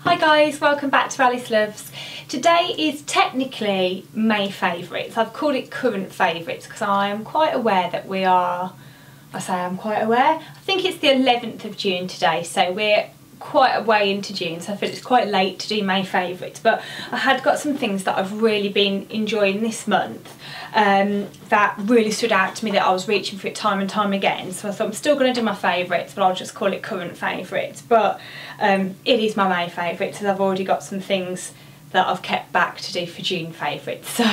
Hi guys, welcome back to Alice Loves. Today is technically May favourites. I've called it current favourites because I am quite aware that I think it's the 11th of June today, so we're quite a way into June, so I feel it's quite late to do May favourites, but I had got some things that I've really been enjoying this month that really stood out to me that I was reaching for it time and time again, so I thought I'm still going to do my favourites, but I'll just call it current favourites. But it is my May favourites, as I've already got some things that I've kept back to do for June favourites. So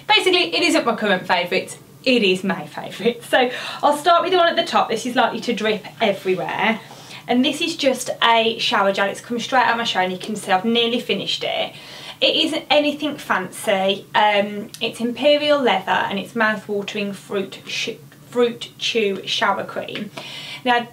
basically it isn't my current favourites, it is May favourites. So I'll start with the one at the top. This is likely to drip everywhere. And this is just a shower gel. It's come straight out of my shower and you can see I've nearly finished it. It isn't anything fancy. It's Imperial leather and it's mouth-watering fruit chew shower cream. Now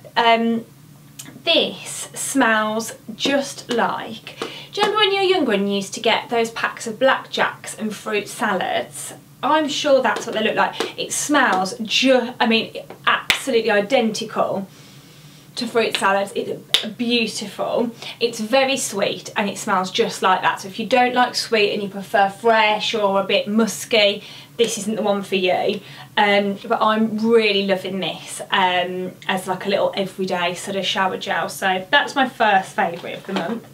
this smells just like, do you remember when you were younger and you used to get those packs of blackjacks and fruit salads? I'm sure that's what they look like. It smells absolutely identical to fruit salads. It's beautiful. It's very sweet and it smells just like that. So if you don't like sweet and you prefer fresh or a bit musky, this isn't the one for you. But I'm really loving this as like a little everyday sort of shower gel. So that's my first favourite of the month.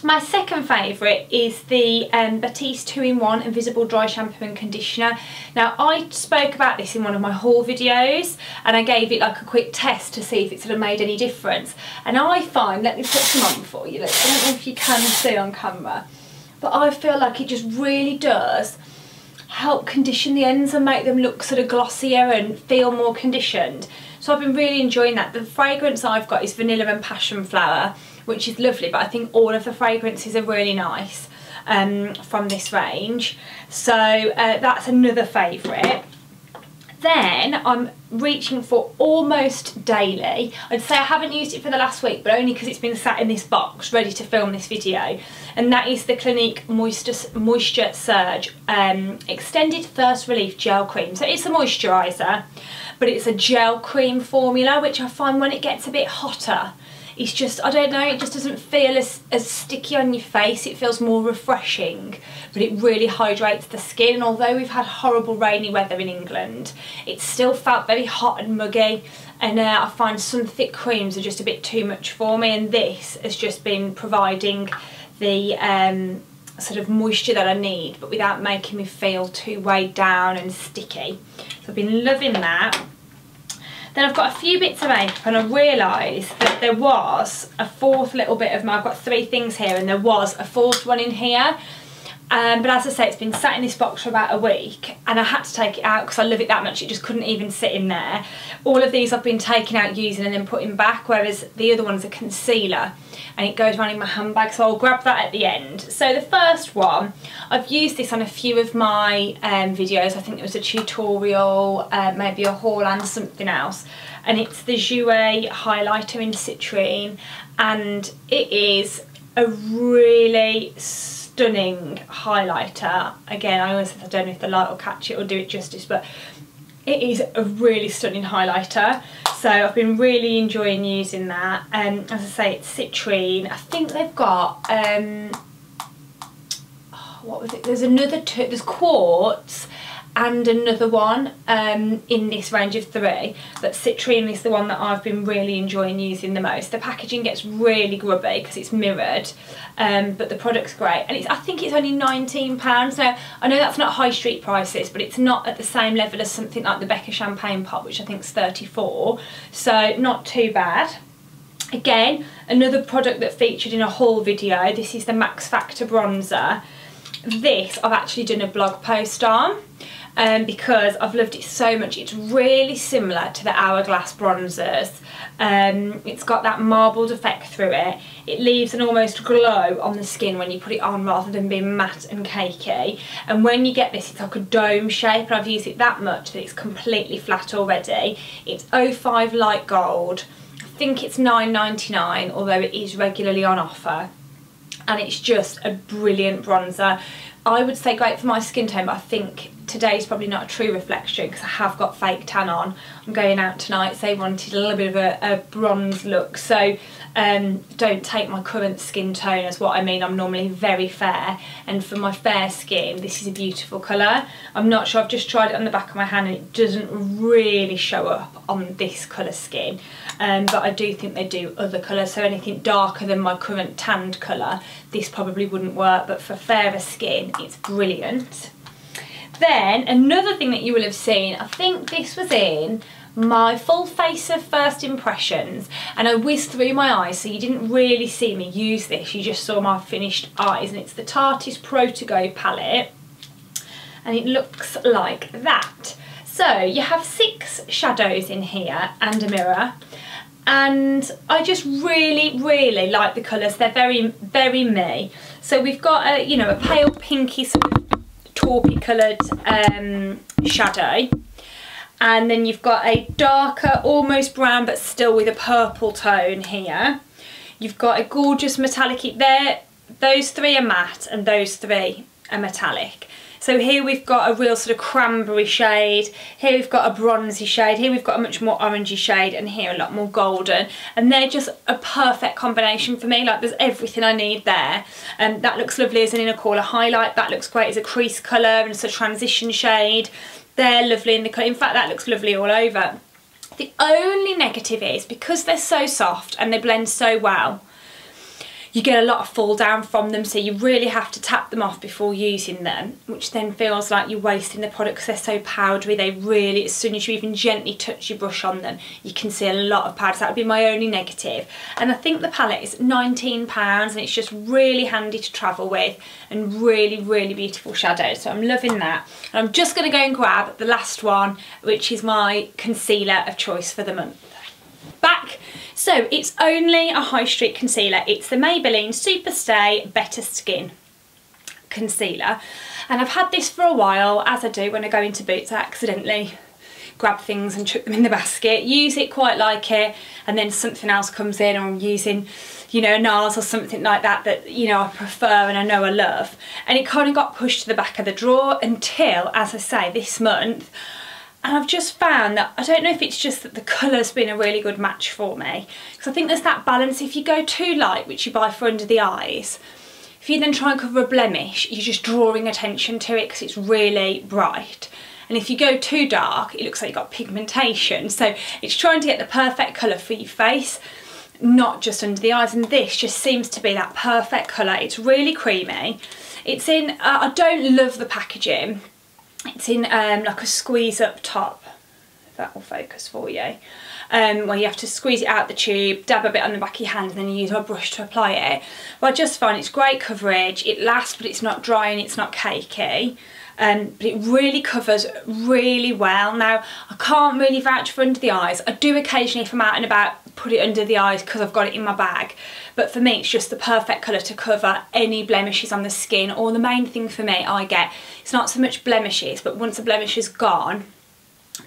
My second favourite is the Batiste 2-in-1 Invisible Dry Shampoo and Conditioner. Now I spoke about this in one of my haul videos and I gave it like a quick test to see if it sort of made any difference. And I find, let me put some on for you, look, I don't know if you can see on camera, but I feel like it just really does help condition the ends and make them look sort of glossier and feel more conditioned. So I've been really enjoying that. The fragrance I've got is vanilla and passion flower, which is lovely, but I think all of the fragrances are really nice from this range. So that's another favourite. Then I'm reaching for almost daily. I'd say I haven't used it for the last week, but only because it's been sat in this box ready to film this video. And that is the Clinique Moisture Surge Extended Thirst Relief Gel Cream. So it's a moisturiser, but it's a gel cream formula, which I find when it gets a bit hotter, it's just, I don't know, it just doesn't feel as sticky on your face. It feels more refreshing, but it really hydrates the skin. And although we've had horrible rainy weather in England, it still felt very hot and muggy. And I find some thick creams are just a bit too much for me. And this has just been providing the sort of moisture that I need, but without making me feel too weighed down and sticky. So I've been loving that. Then I've got a few bits of makeup and I realised that there was a fourth little bit of I've got 3 things here and there was a fourth one in here. But as I say, it's been sat in this box for about a week and I had to take it out because I love it that much, it just couldn't even sit in there. All of these I've been taking out, using and then putting back, whereas the other one's a concealer and it goes around in my handbag, so I'll grab that at the end. So the first one, I've used this on a few of my videos. I think it was a tutorial, maybe a haul and something else. And it's the Jouer highlighter in Citrine and it is a really stunning highlighter. Again, I don't know if the light will catch it or do it justice, but it is a really stunning highlighter. So I've been really enjoying using that. As I say, it's Citrine. I think they've got what was it? There's another two. There's Quartz and another one in this range of 3, but Citrine is the one that I've been really enjoying using the most. The packaging gets really grubby because it's mirrored, but the product's great, and I think it's only £19. Now I know that's not high street prices, but it's not at the same level as something like the Becca Champagne Pot, which I think is 34, so not too bad. Again, another product that featured in a haul video. This is the Maxfactor bronzer. This I've actually done a blog post on because I've loved it so much. It's really similar to the Hourglass bronzers. It's got that marbled effect through it. It leaves an almost glow on the skin when you put it on rather than being matte and cakey. And when you get this, it's like a dome shape, and I've used it that much that it's completely flat already. It's 05 light gold. I think it's £9.99, although it is regularly on offer. And it's just a brilliant bronzer. I would say great for my skin tone, but I think today's probably not a true reflection because I have got fake tan on. I'm going out tonight, so I wanted a little bit of a bronze look. So don't take my current skin tone as what I mean. I'm normally very fair, and for my fair skin this is a beautiful colour. I'm not sure, I've just tried it on the back of my hand and it doesn't really show up on this colour skin, but I do think they do other colours, so anything darker than my current tanned colour this probably wouldn't work, but for fairer skin it's brilliant. Then another thing that you will have seen, I think this was in my full face of first impressions, and I whizzed through my eyes so you didn't really see me use this, you just saw my finished eyes, and it's the Tarte Pro to Go palette, and it looks like that. So you have 6 shadows in here and a mirror, and I just really like the colours. They're very me. So we've got a, you know, a pale pinky sort of taupey coloured shadow, and then you've got a darker almost brown but still with a purple tone here. You've got a gorgeous metallic there. Those 3 are matte and those 3 are metallic. So here we've got a real sort of cranberry shade, here we've got a bronzy shade, here we've got a much more orangey shade, and here a lot more golden. And they're just a perfect combination for me, like there's everything I need there. And that looks lovely as an inner corner highlight, that looks great as a crease colour and it's a transition shade. They're lovely in the colour, in fact that looks lovely all over. The only negative is, because they're so soft and they blend so well, you get a lot of fall down from them, so you really have to tap them off before using them, which then feels like you're wasting the product because they're so powdery. They really, as soon as you even gently touch your brush on them, you can see a lot of powder. So that would be my only negative. And I think the palette is £19 and it's just really handy to travel with, and really beautiful shadows. So I'm loving that. And I'm just going to go and grab the last one, which is my concealer of choice for the month. Back. So it's only a high street concealer. It's the Maybelline Super Stay Better Skin concealer, and I've had this for a while, as I do when I go into Boots. I accidentally grab things and chuck them in the basket, use it, quite like it, and then something else comes in, or I'm using, you know, Nars or something like that that, you know, I prefer and I know I love, and it kind of got pushed to the back of the drawer until, as I say, this month. And I've just found that, I don't know if it's just that the colour's been a really good match for me, because I think there's that balance. If you go too light, which you buy for under the eyes, if you then try and cover a blemish, you're just drawing attention to it because it's really bright. And if you go too dark, it looks like you've got pigmentation. So it's trying to get the perfect colour for your face, not just under the eyes. And this just seems to be that perfect colour. It's really creamy. It's in, I don't love the packaging. It's in like a squeeze up top, if that will focus for you, where you have to squeeze it out the tube, dab a bit on the back of your hand, and then you use a brush to apply it. But I just find it's great coverage, it lasts but it's not dry and it's not cakey, but it really covers really well. Now I can't really vouch for under the eyes. I do occasionally, if I'm out and about, put it under the eyes because I've got it in my bag, but for me it's just the perfect colour to cover any blemishes on the skin. Or the main thing for me, I get, it's not so much blemishes, but once the blemish is gone,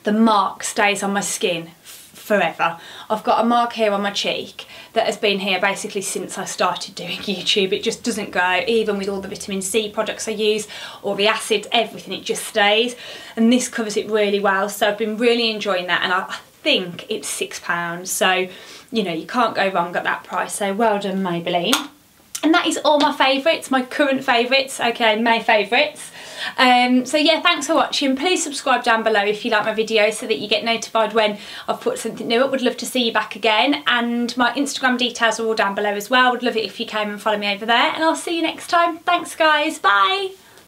the mark stays on my skin forever. I've got a mark here on my cheek that has been here basically since I started doing YouTube. It just doesn't go, even with all the vitamin C products I use, or the acids, everything, it just stays, and this covers it really well. So I've been really enjoying that, and I think it's £6, so you know, you can't go wrong at that price. So well done, Maybelline. And that is all my favourites, my current favourites, okay, May favourites. So yeah, thanks for watching. Please subscribe down below if you like my videos so that you get notified when I've put something new up. Would love to see you back again, and my Instagram details are all down below as well. Would love it if you came and follow me over there, and I'll see you next time. Thanks guys, bye.